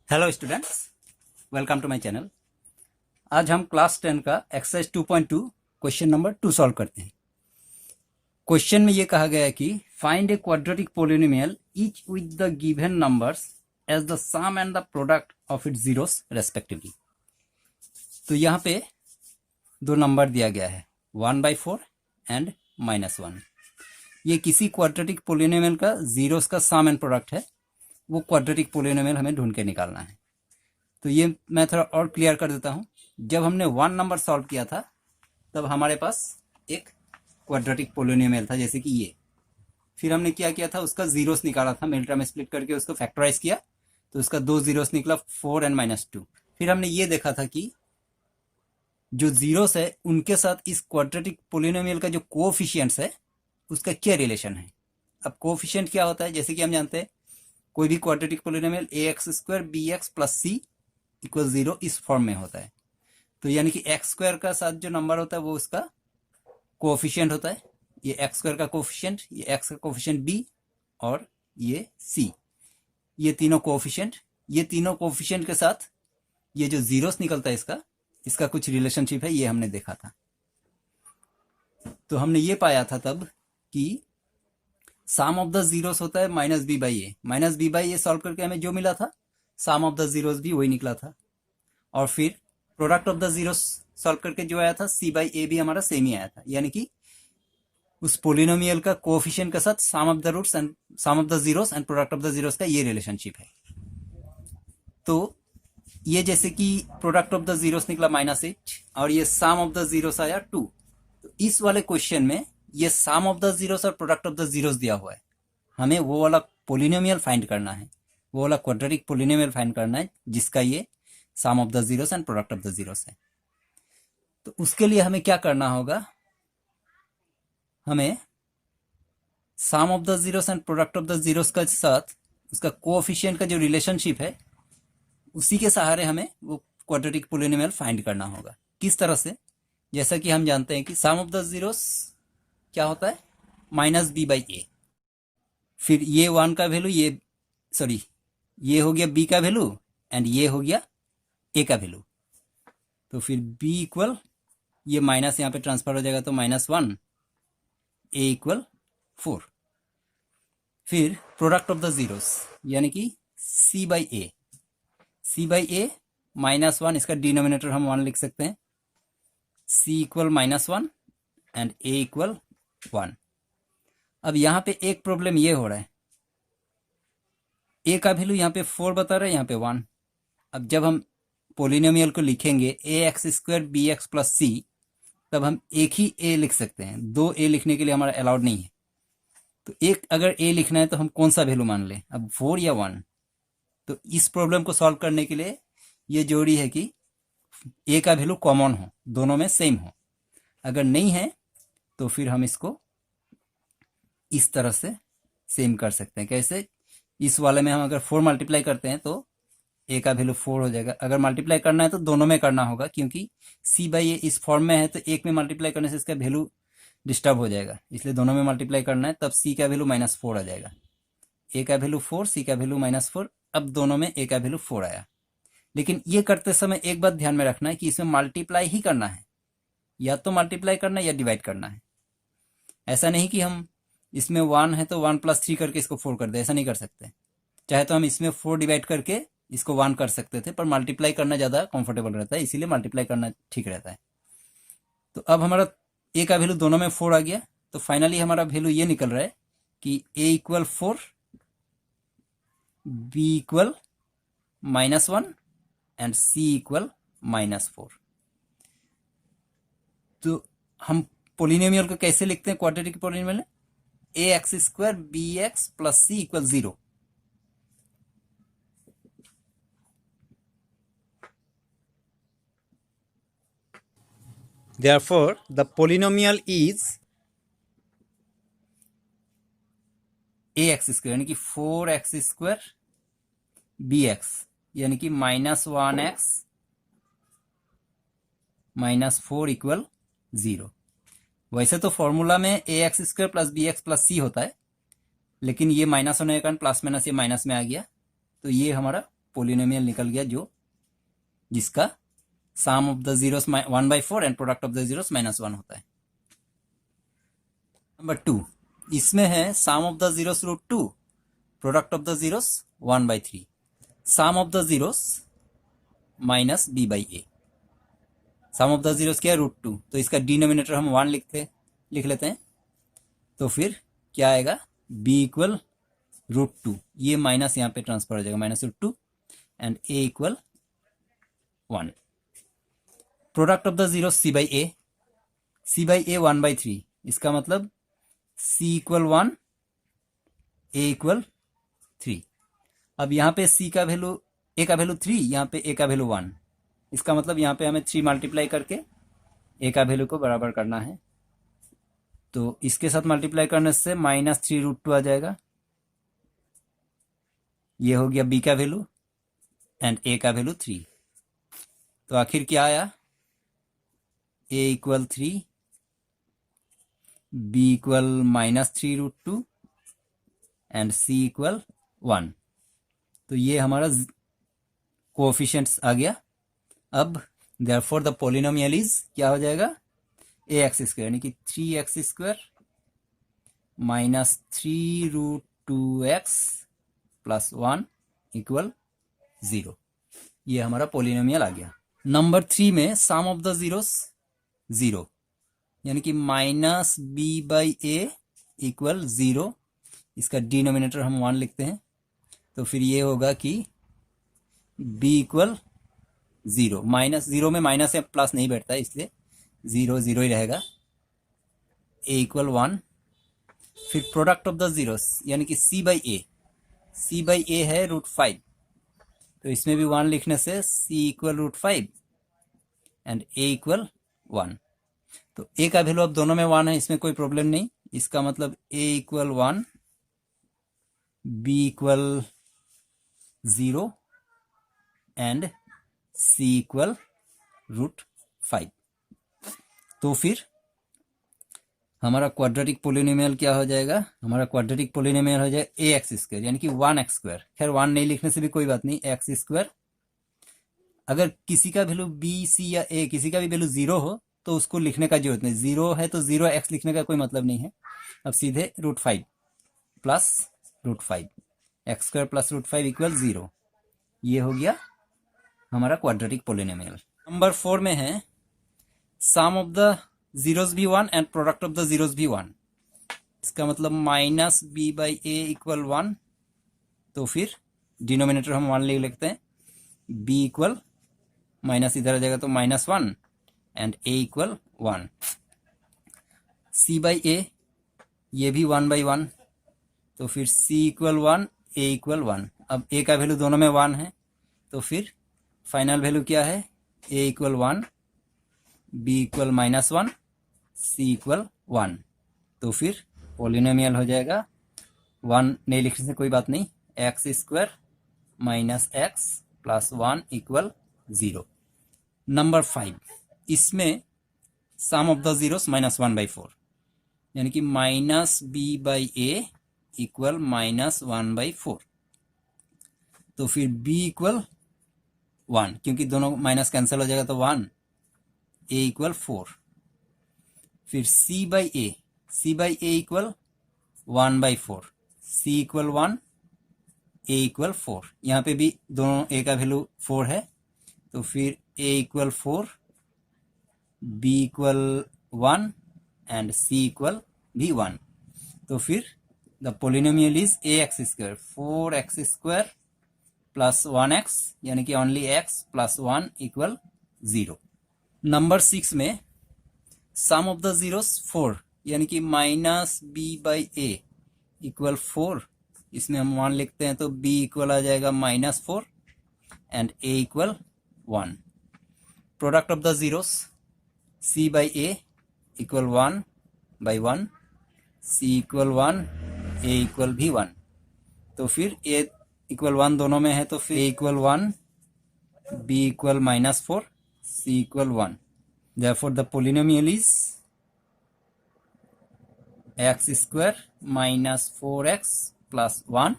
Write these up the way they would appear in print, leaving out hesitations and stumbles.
Hello students, welcome to my channel. आज हम class 10 का एक्सरसाइज 2.2 क्वेश्चन नंबर 2 सॉल्व करते हैं। क्वेश्चन में ये कहा गया है कि find a quadratic polynomial each with the given numbers as the sum and the product of its zeros respectively. तो यहाँ पे दो नंबर दिया गया है 1/4 एंड -1। ये किसी क्वाड्रेटिक पोलिनोमियल का जीरोस का सम एंड प्रोडक्ट है। वो क्वाड्रेटिक पोलिनोमियल हमें ढूंढ के निकालना है। तो ये मैं थोड़ा और क्लियर कर देता हूँ। जब हमने 1 नंबर सॉल्व किया था तब हमारे पास एक क्वाड्रेटिक पोलिनोमियल था, जैसे कि ये। फिर हमने क्या किया था, उसका जीरोस निकाला था, मिनट में स्प्लिट करके उसको फैक्टराइज किया तो उसका 2 जीरोस निकला, 4 एंड -2। फिर हमने ये देखा था कि जो जीरोस है उनके साथ इस क्वाड्रेटिक पोलिनोमियल का जो कोएफिशिएंट्स है उसका क्या रिलेशन है। अब कोएफिशिएंट क्या होता है, जैसे कि हम जानते हैं कोई भी quadratic polynomial ax² bx + c = 0 इस फॉर्म में होता है। तो यानी कि x² का साथ जो नंबर होता है वो उसका कोएफिशिएंट होता है। ये x² का कोएफिशिएंट, ये x का कोएफिशिएंट b और ये c, ये तीनों कोएफिशिएंट के साथ ये जो जीरोस निकलता है इसका कुछ रिलेशनशिप है, ये हमने देखा था। तो हमने ये पाया था तब कि सम ऑफ द जीरोस होता है -b/a सॉल्व करके हमें जो मिला था सम ऑफ द जीरोस भी वही निकला था। और फिर product of the zeros solve करके जो आया था c/a भी हमारा सेम ही आया था। यानी कि उस पोलिनोमियल का कोएफिशिएंट के साथ sum of the zeros and product of the zeros का ये रिलेशनशिप है। तो ये जैसे कि प्रोडक्ट ऑफ द जीरोस निकला -8 और ये सम ऑफ द जीरोस आया 2। तो इस वाले क्वेश्चन में ये सम ऑफ द जीरोस और प्रोडक्ट ऑफ द जीरोस दिया हुआ है। हमें वो वाला पोलिनोमियल फाइंड करना है, वो वाला क्वाड्रेटिक पोलिनोमियल फाइंड करना है जिसका ये sum of the zeros and product of the zeros है। तो उसके लिए हमें क्या करना होगा, हमें sum of the zeros and product of the zeros का साथ उसका कोएफिशिएंट का जो रिलेशनशिप है उसी के सहारे हमें वो क्वाड्रेटिक पोलिनोमियल फाइंड करना होगा। किस तरह से, जैसा कि हम जानते हैं कि सम ऑफ द जीरोस क्या होता है -b/a। फिर ये 1 का वैल्यू, ये हो गया b का वैल्यू एंड ये हो गया a का वैल्यू। तो फिर b इक्वल, ये माइनस यहाँ पे ट्रांसफर हो जाएगा तो -1, a = 4। फिर प्रोडक्ट ऑफ द जीरोस यानी कि c/a -1, इसका डिनोमिनेटर हम 1 लिख सकते हैं। c = -1 and a = 1। अब यहाँ पे एक प्रॉब्लम ये हो रहा है, a का वैल्यू यहाँ पे 4 बता रहा है, यहाँ पे 1। अब जब हम पोलिनोमियल को लिखेंगे ax² bx + c, तब हम एक ही a लिख सकते हैं, 2 a लिखने के लिए हमारा अलाउड नहीं है। तो एक अगर a लिखना है तो हम कौन सा वैल्यू मान लें, अब 4 या 1। तो इस प्रॉब्लम को सॉल्व करने के लिए ये जरूरी है कि a का वैल्यू कॉमन हो, दोनों में सेम हो। अगर नहीं है तो फिर हम इसको इस तरह से सेम कर सकते हैं। कैसे, इस वाले में हम अगर 4 मल्टीप्लाई करते हैं तो a का वैल्यू 4 हो जाएगा। अगर मल्टीप्लाई करना है तो दोनों में करना होगा, क्योंकि c/a इस फॉर्म में है तो एक में मल्टीप्लाई करने से इसका वैल्यू डिस्टर्ब हो जाएगा, इसलिए दोनों में मल्टीप्लाई करना है। तब c का वैल्यू -4 आ जाएगा, a का वैल्यू 4, c का वैल्यू -4। अब दोनों में a का वैल्यू 4 आया। लेकिन ये करते समय एक बात ध्यान में रखना है कि इसमें मल्टीप्लाई ही करना है, या तो मल्टीप्लाई करना है या डिवाइड करना है। ऐसा नहीं कि हम इसमें 1 है तो 1 + 3 करके इसको 4 कर दे, ऐसा नहीं कर सकते। चाहे तो हम इसमें 4 डिवाइड करके इसको 1 कर सकते थे, पर मल्टीप्लाई करना ज़्यादा कंफर्टेबल रहता है, इसीलिए मल्टीप्लाई करना ठीक रहता है। तो अब हमारा a का वैल्यू दोनों में 4 आ गया। तो फाइनली हमारा वैल्यू ये निकल रहा है कि a = 4, b = -1 एंड c = -4। तो हम पोलिनोमियल को कैसे लिखते हैं, quadratic polynomial, ax² bx + c = 0। Therefore, the polynomial is ax² यानी कि 4x² bx यानी कि -1x -4 = 0। वैसे तो फॉर्मूला में ax² + bx + c होता है, लेकिन ये माइनस होने के कारण प्लस माइनस ये माइनस में आ गया, तो ये हमारा पोलिनोमियल निकल गया जो जिसका sum of the zeros 1/4 and product of the zeros -1 होता है। नंबर 2, इसमें है sum of the zeros √2, product of the zeros 1/3, sum of the zeros minus b/a। Sum of the zeros क्या है? √2, तो इसका डिनोमिनेटर हम 1 लिख लेते हैं। तो फिर क्या आएगा? b इक्वल √2, ये माइनस यहाँ पे ट्रांसफर हो जाएगा, -√2 and a equal 1। Product of the zero c/a, c/a 1/3, इसका मतलब c इक्वल 1, a इक्वल 3। अब यहाँ पे c का वैल्यू, a का वैल्यू 3, यहाँ पे a का वैल्यू 1, इसका मतलब यहाँ पे हमें 3 मल्टीप्लाई करके a का वैल्यू को बराबर करना है। तो इसके साथ मल्टीप्लाई करने से -3√2 आ जाएगा, ये हो गया b का वैल्यू एंड a का वैल्यू 3। तो आखिर क्या आया? a equal 3, b equal -3√2 and c equal 1। तो ये हमारा कोएफिशिएंट्स आ गया। अब देयरफॉर द पॉलिनोमियल इज क्या हो जाएगा? ax² यानी कि 3x² -3√2x + 1 इक्वल 0। ये हमारा पॉलिनोमियल आ गया। नंबर 3 में सम ऑफ द जीरोस 0, यानी कि -b/a इक्वल 0, इसका डिनोमिनेटर हम 1 लिखते हैं। तो फिर ये होगा कि b इक्वल 0, -0 में माइनस या प्लस नहीं बैठता है, इसलिए 0 0 ही रहेगा, a इक्वल 1। फिर प्रोडक्ट ऑफ द जीरोस यानी कि c/a, c/a है √5, तो इसमें भी 1 लिखने से c equal √5 and a equal 1। तो a का वैल्यू अब दोनों में 1 है, इसमें कोई प्रॉब्लम नहीं। इसका मतलब a equal 1, b equal 0 and c equal √5। तो फिर हमारा क्वाड्रेटिक पोलिनोमियल क्या हो जाएगा? हमारा क्वाड्रेटिक पोलिनोमियल हो जाएगा ax² यानी कि 1x²। खैर 1 नहीं लिखने से भी कोई बात नहीं, x²। अगर किसी का वैल्यू b, c या a किसी का भी वैल्यू 0 हो तो उसको लिखने का जरूरत नहीं, 0 है तो 0x लिखने का कोई मतलब नहीं है। अब सीधे √5 प्लस √5, x² प्लस √5 इक्वल 0, ये हो गया हमारा क्वाड्रेटिक पोलिनोमियल। नंबर 4 में है सम ऑफ द जीरोस भी 1 and product of the zeros भी 1, इसका मतलब -b/a इक्वल 1। तो फिर डिनोमिनेटर हम 1 ले लेते हैं, b इक्वल माइनस इधर आ जाएगा तो -1 एंड a इक्वल 1। c/a ये भी 1/1, तो फिर c इक्वल 1, a इक्वल 1। अब a का वैल्यू दोनों में 1 है, तो फिर फाइनल वैल्यू क्या है? a equal 1, b equal -1, c equal 1। तो फिर पॉलिनोमियल हो जाएगा, 1 नहीं लिखने से कोई बात नहीं, x² - x + 1 इक्वल 0। नंबर 5, इसमें सम ऑफ द जीरोस -1/4 यानी कि -b/a इक्वल -1/4। तो फिर b इक्वल 1, क्योंकि दोनों माइनस कैंसिल हो जाएगा तो 1, a इक्वल 4। फिर c/a equal 1/4, c equal 1, a equal 4। यहाँ पे भी दोनों a का वैल्यू 4 है, तो फिर a equal 4, b equal 1 and c equal भी 1। तो फिर the polynomial is ax², 4x² + 1x यानी कि ओनली x + 1 इक्वल 0। नंबर 6 में सम ऑफ द जीरोस 4 यानी कि -b/a इक्वल 4, इसमें हम 1 लिखते हैं तो b इक्वल आ जाएगा -4 and a equal 1। Product of the zeros c/a equal 1/1, c equal 1, a equal भी 1। तो फिर a इक्वल 1 दोनों में है, तो फिर a equal 1, b equal -4, c equal 1। Therefore the polynomial is x² - 4x + 1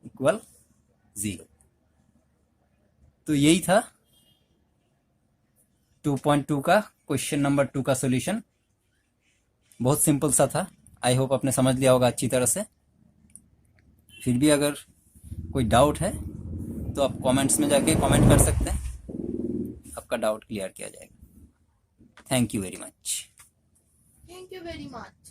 equal 0। तो यही था 2.2 का क्वेश्चन नंबर 2 का सॉल्यूशन। बहुत सिंपल सा था। आई होप आपने समझ लिया होगा अच्छी तरह से। फिर भी अगर कोई डाउट है तो आप कमेंट्स में जाके कमेंट कर सकते हैं, आपका डाउट क्लियर किया जाएगा। Thank you very much. Thank you very much.